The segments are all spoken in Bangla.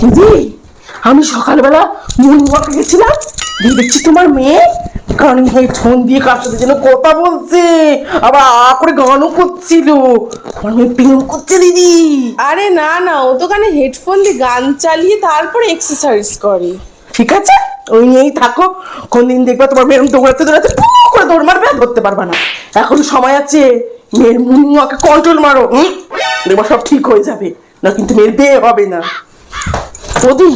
দিদি, আমি সকালবেলা মর্নিং ওয়াকে গেছিলাম, দিয়ে দেখছি তোমার মেয়ে কানে হেডফোন দিয়ে কার সাথে যেন কথা বলছে, আবার করে গানও করছিল। তোমার মেয়ে প্রেম করছে দিদি। আরে না না, ও তো কানে হেডফোন দিয়ে গান চালিয়ে তারপরে এক্সারসাইজ করে। ঠিক আছে, ওই নিয়েই থাকো। কোনদিন দেখবা তোমার মেয়ের দৌড়াতে দৌড়াতে পু করে দৌড় মারবে, আর ধরতে পারবা না। এখন সময় আছে, মেয়ের মর্নিং ওয়াকে কন্ট্রোল মারো, দেখবা সব ঠিক হয়ে যাবে, না কিন্তু মেয়ের বিয়ে হবে না। ওদি,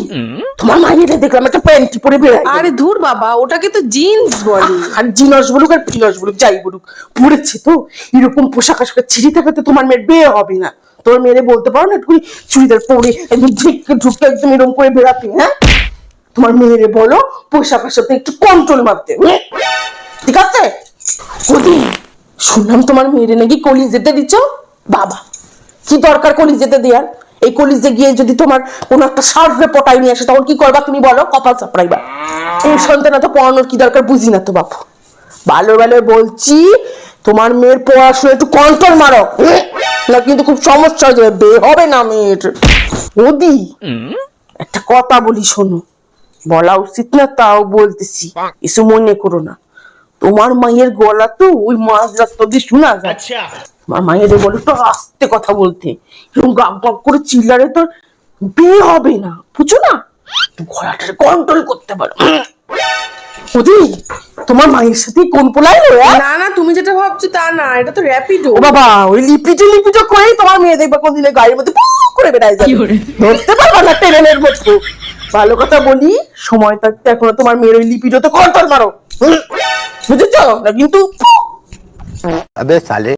তোমার মায়ের দেখলাম একটা প্যান্টি পরে বেড়ায়। আরে ধুর বাবা, ওটাকে তো জিন্স বলে। আর জিনস বলুক আর ফিনস বলুক, যাই বলুক, পড়েছে তো। এরকম পোশাক আশাক ছিঁড়ে থাকাতে তোমার মেয়ের বিয়ে হবে না। তোর মেয়েরে বলতে পারো না একটু চুড়িদার পরে একদম ঝেঁকে ঢুকে একদম এরকম করে বেড়াতে? হ্যাঁ, তোমার মেয়েরে বলো পোশাক আশাকে একটু কন্ট্রোল মারতে, ঠিক আছে? ওদি, শুনলাম তোমার মেয়েরে নাকি কলেজ যেতে দিচ্ছ। বাবা, কি দরকার কলেজ যেতে দেওয়ার? এই কলেজে গিয়ে যদি তোমার কোনো একটা সার্ভে পটাই নিয়ে আসে, তখন কি করবা তুমি বলো? কপাল চাপড়াইবা। এই সন্তান তো পড়ানোর কি দরকার বুঝি না তো বাপু। ভালো ভালো বলছি, তোমার মেয়ের পড়াশোনা একটু কন্ট্রোল মারো, না কিন্তু খুব সমস্যা হয়ে যাবে, বিয়ে হবে না মেয়ের। ওদি, একটা কথা বলি শোনো, বলা উচিত না তাও বলতেছি, কিছু মনে করো না। তোমার মায়ের গলা তো ওই মাঝ রাস্তা দিয়ে শোনা যায়। আমার মায়ের বলে তো আস্তে কথা বলতে, এরকম গাপ গাপ করে চিল্লারে তোর বিয়ে হবে না, বুঝছো না? গলাটা কন্ট্রোল করতে পারো। ওদি, তোমার মায়ের সাথে কোন পোলাই? না না, তুমি যেটা ভাবছো তা না, এটা তো র্যাপিডো। ও বাবা, ওই লিপিটো লিপিটো করেই তোমার মেয়ে দেখবা কোনদিনে গাড়ির মধ্যে পু করে বেড়ায় যাবে, ধরতে পারবা না ট্রেনের মতো। ভালো কথা বলি, সময় থাকতে এখনো তোমার মেয়ের ওই লিপিটোতে কন্ট্রোল মারো, বুঝেছো না কিন্তু? अबे साले